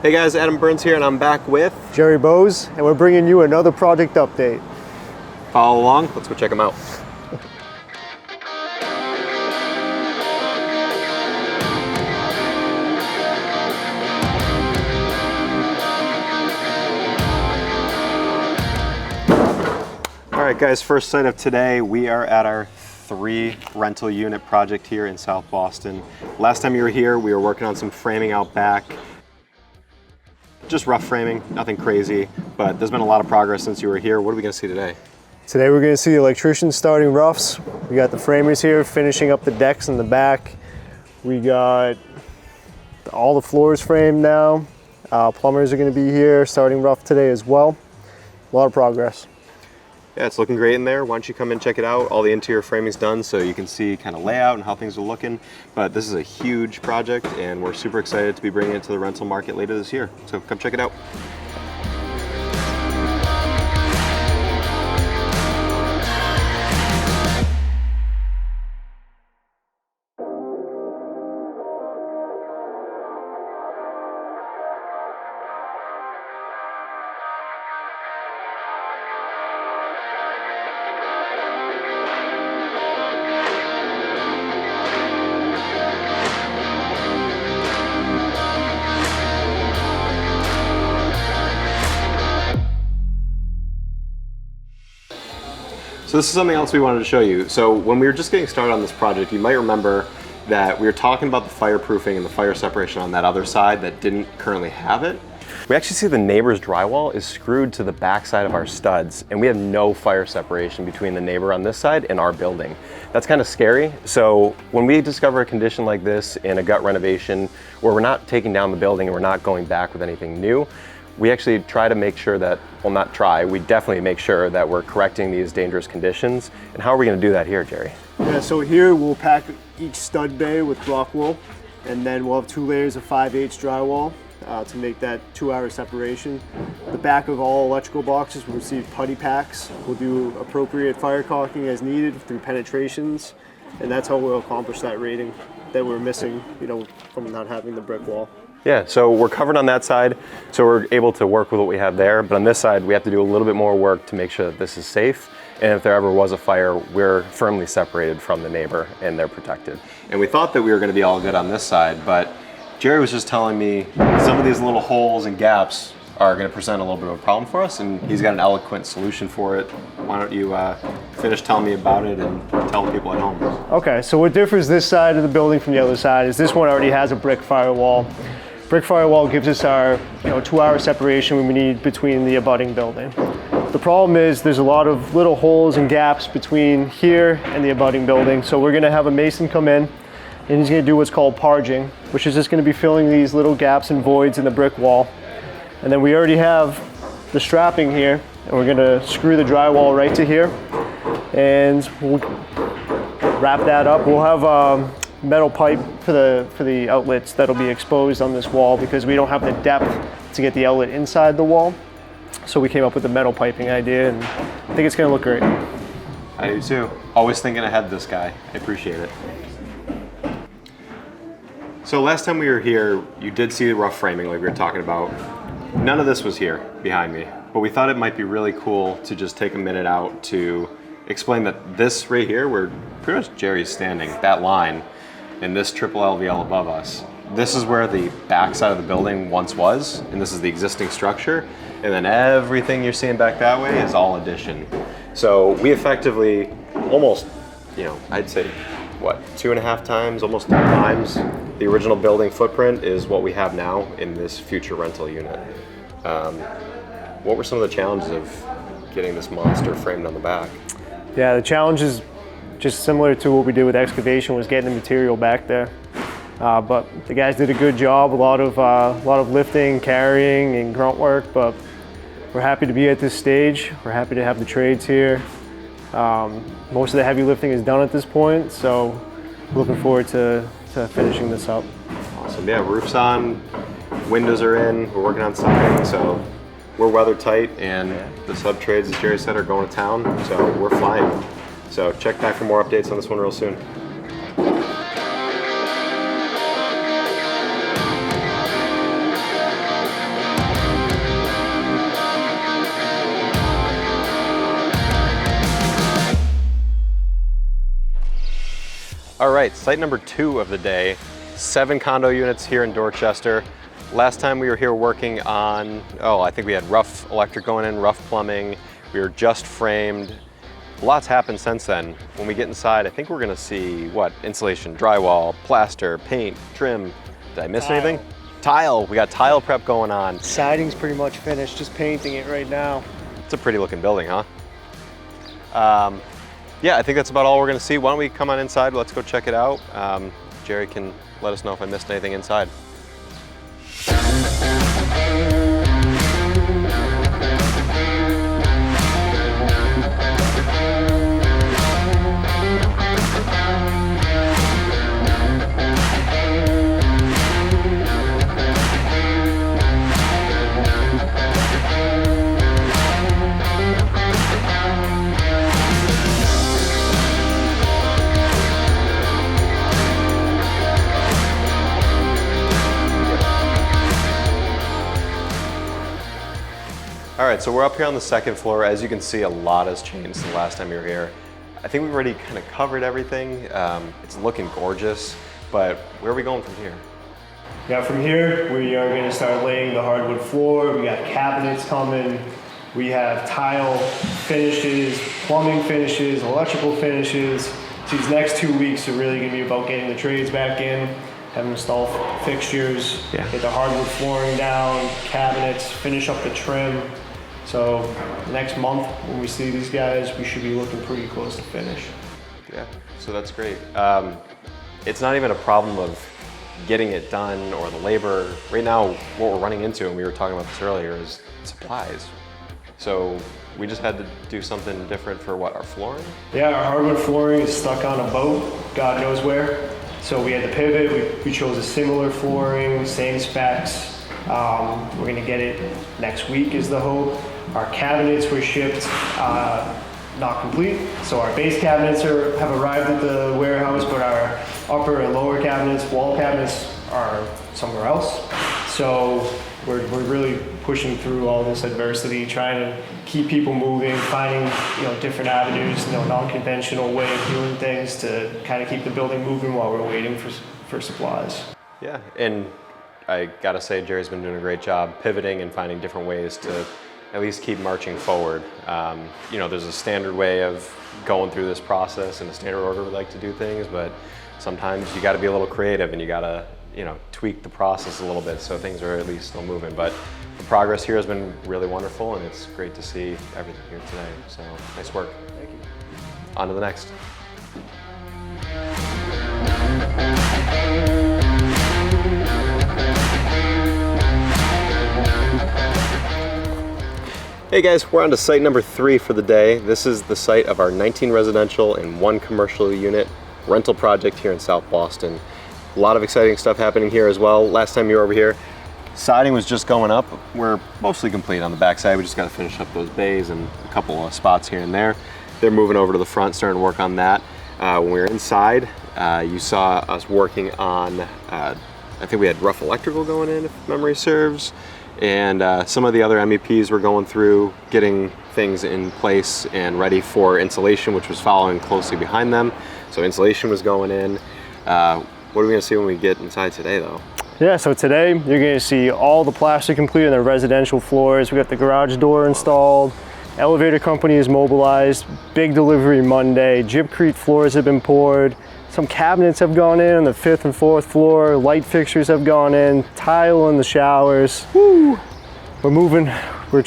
Hey guys, Adam Burns here, and I'm back with Jerry Bose, and we're bringing you another project update. Follow along. Let's go check them out. All right, guys, first sight of today, we are at our 3 rental unit project here in South Boston. Last time you were here, we were working on some framing out back. Just rough framing, nothing crazy, but there's been a lot of progress since you were here. What are we gonna see today? Today we're going to see the electricians starting roughs. We got the framers here finishing up the decks in the back. We got all the floors framed now. Plumbers are going to be here starting rough today as well. A lot of progress. Yeah, it's looking great in there. Why don't you come and check it out? All the interior framing's done, so you can see kind of layout and how things are looking. But this is a huge project, and we're super excited to be bringing it to the rental market later this year. So come check it out. So this is something else we wanted to show you. So when we were just getting started on this project, you might remember that we were talking about the fireproofing and the fire separation on that other side that didn't currently have it. We actually see the neighbor's drywall is screwed to the back side of our studs, and we have no fire separation between the neighbor on this side and our building. That's kind of scary. So when we discover a condition like this in a gut renovation where we're not taking down the building and we're not going back with anything new, we actually try to make sure that, well, not try, we definitely make sure that we're correcting these dangerous conditions. And how are we going to do that here, Jerry? Yeah, so here we'll pack each stud bay with block wool, and then we'll have 2 layers of 5/8 drywall to make that 2-hour separation. The back of all electrical boxes will receive putty packs. We'll do appropriate fire caulking as needed through penetrations, and that's how we'll accomplish that rating that we're missing, from not having the brick wall. Yeah, so we're covered on that side, so we're able to work with what we have there. But on this side, we have to do a little bit more work to make sure that this is safe. And if there ever was a fire, we're firmly separated from the neighbor and they're protected. And we thought that we were gonna be all good on this side, but Jerry was just telling me some of these little holes and gaps are gonna present a little bit of a problem for us, and he's got an eloquent solution for it. Why don't you finish telling me about it and tell the people at home? Okay, so what differs this side of the building from the other side is this one already has a brick firewall. Brick firewall gives us our 2-hour separation we need between the abutting building. The problem is there's a lot of little holes and gaps between here and the abutting building, so we're gonna have a mason come in and he's gonna do what's called parging, which is just gonna be filling these little gaps and voids in the brick wall. And then we already have the strapping here, and we're gonna screw the drywall right to here, and we'll wrap that up. We'll have metal pipe for the outlets that'll be exposed on this wall because we don't have the depth to get the outlet inside the wall. So we came up with the metal piping idea, and I think it's gonna look great. I do too. Always thinking ahead, this guy. I appreciate it. So last time we were here, you did see the rough framing like we were talking about. None of this was here behind me, but we thought it might be really cool to just take a minute out to explain that this right here, where pretty much Jerry's standing, that line, and this triple LVL above us, this is where the back side of the building once was, and this is the existing structure, and then everything you're seeing back that way is all addition. So we effectively almost, I'd say, 2.5 times, almost 3 times the original building footprint is what we have now in this future rental unit. What were some of the challenges of getting this monster framed on the back? Yeah, the challenge is just similar to what we did with excavation, was getting the material back there. But the guys did a good job, a lot of lifting, carrying, and grunt work, but we're happy to be at this stage. We're happy to have the trades here. Most of the heavy lifting is done at this point, so looking forward to finishing this up. Awesome, yeah, roof's on, windows are in, we're working on siding, so we're weather tight, and the sub trades, as Jerry said, are going to town, so we're flying. So check back for more updates on this one real soon. All right, site number 2 of the day, 7 condo units here in Dorchester. Last time we were here working on, I think we had rough electric going in, rough plumbing. We were just framed. Lots happened since then. When we get inside, I think we're gonna see what? Insulation, drywall, plaster, paint, trim. Did I miss anything? Tile, we got tile prep going on. Siding's pretty much finished, just painting it right now. It's a pretty looking building, huh? Yeah, I think that's about all we're gonna see. Why don't we come on inside, let's go check it out. Jerry can let us know if I missed anything inside. All right, so we're up here on the 2nd floor. As you can see, a lot has changed since the last time you were here. I think we've already kind of covered everything. It's looking gorgeous, but where are we going from here? Yeah, from here, we are going to start laying the hardwood floor. We got cabinets coming. We have tile finishes, plumbing finishes, electrical finishes. So these next 2 weeks are really going to be about getting the trades back in, have them install fixtures, get the hardwood flooring down, cabinets, finish up the trim. So next month, when we see these guys, we should be looking pretty close to finish. Yeah, so that's great. It's not even a problem of getting it done or the labor. Right now, what we're running into, and we were talking about this earlier, is supplies. So we just had to do something different for what, our flooring? Yeah, our hardwood flooring is stuck on a boat, God knows where. So we had to pivot. We chose a similar flooring, same specs. We're gonna get it next week is the hope. Our cabinets were shipped not complete. So our base cabinets have arrived at the warehouse, but our upper and lower cabinets, wall cabinets, are somewhere else. So we're really pushing through all this adversity, trying to keep people moving, finding different avenues, non-conventional way of doing things to kind of keep the building moving while we're waiting for supplies. Yeah, and I gotta say, Jerry's been doing a great job pivoting and finding different ways to at least keep marching forward. There's a standard way of going through this process and a standard order we like to do things, but sometimes you gotta be a little creative and you gotta, tweak the process a little bit so things are at least still moving. But the progress here has been really wonderful and it's great to see everything here today. So nice work. Thank you. On to the next. Hey guys, we're on to site number 3 for the day. This is the site of our 19 residential and 1 commercial unit rental project here in South Boston. A lot of exciting stuff happening here as well. Last time you were over here, siding was just going up. We're mostly complete on the backside. We just got to finish up those bays and a couple of spots here and there. They're moving over to the front, starting to work on that. When we were inside, you saw us working on, I think we had rough electrical going in, if memory serves. And some of the other MEPs were going through, getting things in place and ready for insulation, which was following closely behind them. So insulation was going in. What are we gonna see when we get inside today though? Yeah, so today you're gonna see all the plastic complete on the residential floors. We got the garage door installed. Elevator company is mobilized. Big delivery Monday. Gypcrete floors have been poured. Some cabinets have gone in on the 5th and 4th floor. Light fixtures have gone in. Tile in the showers. Woo! We're moving. We're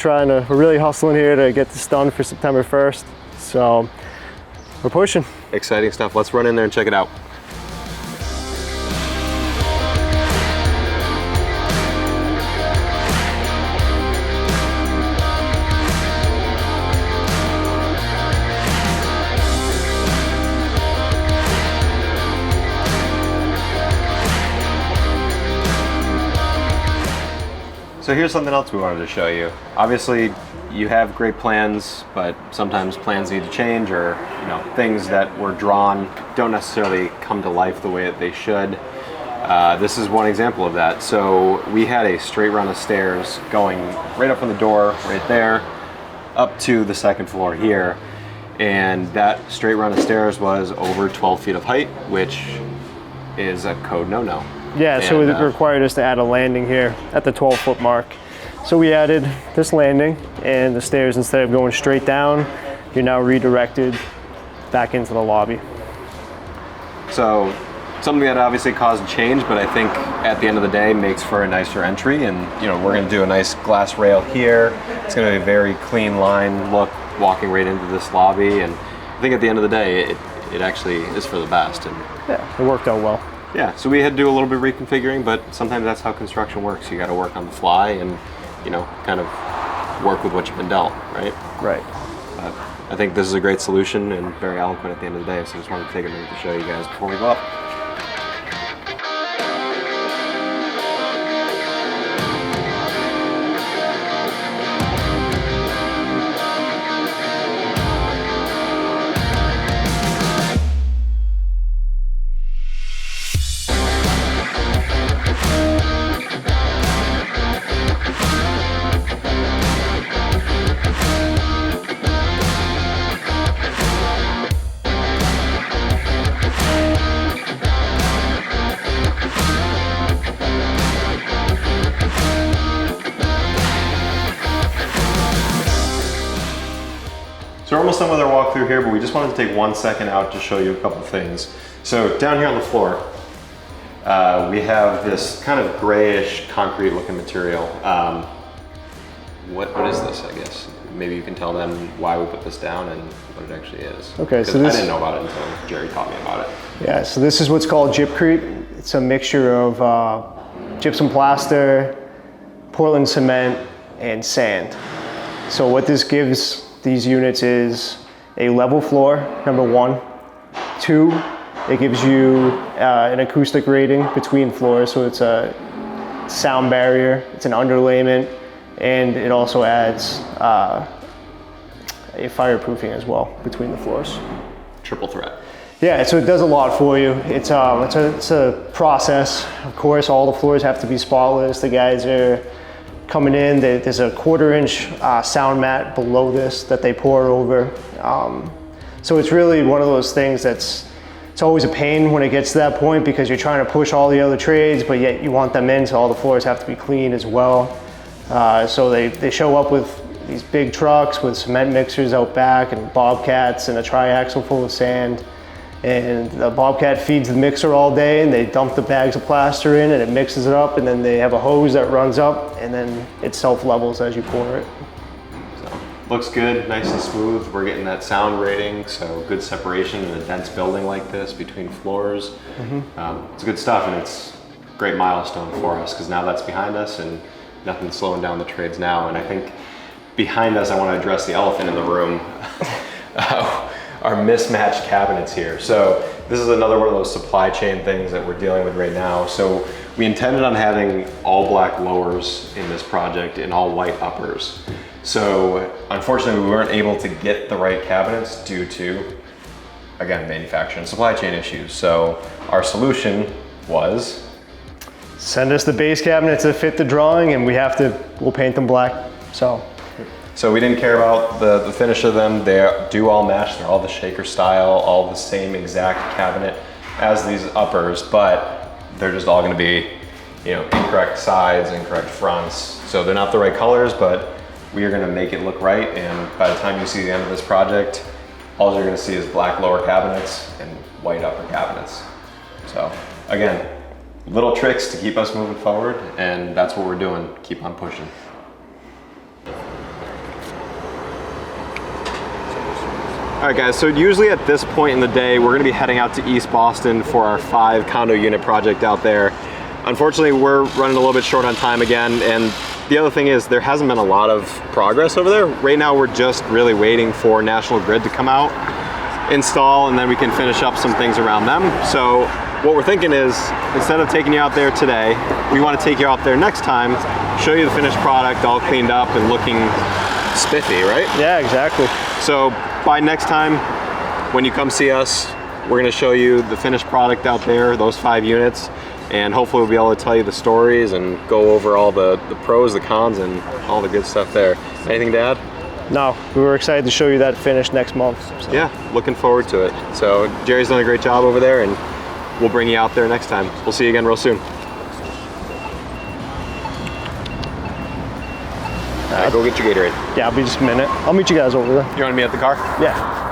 really hustling here to get this done for September 1st. So we're pushing. Exciting stuff. Let's run in there and check it out. So here's something else we wanted to show you. Obviously, you have great plans, but sometimes plans need to change, or things that were drawn don't necessarily come to life the way that they should. This is one example of that. So we had a straight run of stairs going right up from the door, right there, up to the 2nd floor here. and that straight run of stairs was over 12 feet of height, which is a code no-no. Yeah, so it required us to add a landing here at the 12-foot mark. So we added this landing, and the stairs, instead of going straight down, you're now redirected back into the lobby. So something that obviously caused change, but I think at the end of the day makes for a nicer entry. And you know, we're going to do a nice glass rail here. It's going to be a very clean line look walking right into this lobby. And I think at the end of the day, it actually is for the best. And yeah, it worked out well. Yeah, so we had to do a little bit of reconfiguring, but sometimes that's how construction works. You got to work on the fly and, you know, kind of work with what you've been dealt, right? Right. But I think this is a great solution and very eloquent at the end of the day, so I just wanted to take a minute to show you guys before we go up. So we're almost done with our walkthrough here, but we just wanted to take 1 second out to show you a couple things. So down here on the floor, we have this kind of grayish concrete looking material. What is this, I guess? Maybe you can tell them why we put this down and what it actually is. Okay, so I didn't know about it until Jerry taught me about it. Yeah, so this is what's called gypcrete. It's a mixture of gypsum plaster, Portland cement, and sand. So what this gives these units is a level floor, number one. Two, it gives you an acoustic rating between floors, so it's a sound barrier, it's an underlayment, and it also adds a fireproofing as well between the floors. Triple threat. Yeah, so it does a lot for you. It's a process. Of course, all the floors have to be spotless. The guys are coming in, there's a 1/4-inch sound mat below this that they pour over. So it's really one of those things it's always a pain when it gets to that point, because you're trying to push all the other trades, but yet you want them in, so all the floors have to be clean as well. So they show up with these big trucks with cement mixers out back and bobcats and a triaxle full of sand. And the bobcat feeds the mixer all day, and they dump the bags of plaster in and it mixes it up, and then they have a hose that runs up, and then it self-levels as you pour it. So, looks good, nice and smooth. We're getting that sound rating, so good separation in a dense building like this between floors. It's good stuff, and it's a great milestone for us, because now that's behind us and nothing's slowing down the trades now. And I think behind us, I want to address the elephant in the room. Our mismatched cabinets here. So this is another one of those supply chain things that we're dealing with right now. So we intended on having all black lowers in this project and all white uppers. So unfortunately, we weren't able to get the right cabinets due to, again, manufacturing supply chain issues. So our solution was, send us the base cabinets that fit the drawing, and we'll paint them black. So we didn't care about the finish of them. They do all match. They're all the shaker style, all the same exact cabinet as these uppers, but they're just all gonna be, you know, incorrect sides, incorrect fronts. So they're not the right colors, but we are gonna make it look right. And by the time you see the end of this project, all you're gonna see is black lower cabinets and white upper cabinets. So again, little tricks to keep us moving forward, and that's what we're doing. Keep on pushing. All right guys, so usually at this point in the day, we're gonna be heading out to East Boston for our 5 condo unit project out there. Unfortunately, we're running a little bit short on time again, and the other thing is there hasn't been a lot of progress over there. Right now, we're just really waiting for National Grid to come out, install, and then we can finish up some things around them. So what we're thinking is, instead of taking you out there today, we wanna take you out there next time, show you the finished product all cleaned up and looking spiffy, right? Yeah, exactly. So by next time, when you come see us, we're gonna show you the finished product out there, those 5 units, and hopefully we'll be able to tell you the stories and go over all the pros, the cons, and all the good stuff there. Anything to add? No, we were excited to show you that finish next month. So. Yeah, looking forward to it. So Jerry's done a great job over there, and we'll bring you out there next time. We'll see you again real soon. All right, go get your Gatorade. Yeah, I'll be just a minute. I'll meet you guys over there. You want to meet at the car? Yeah.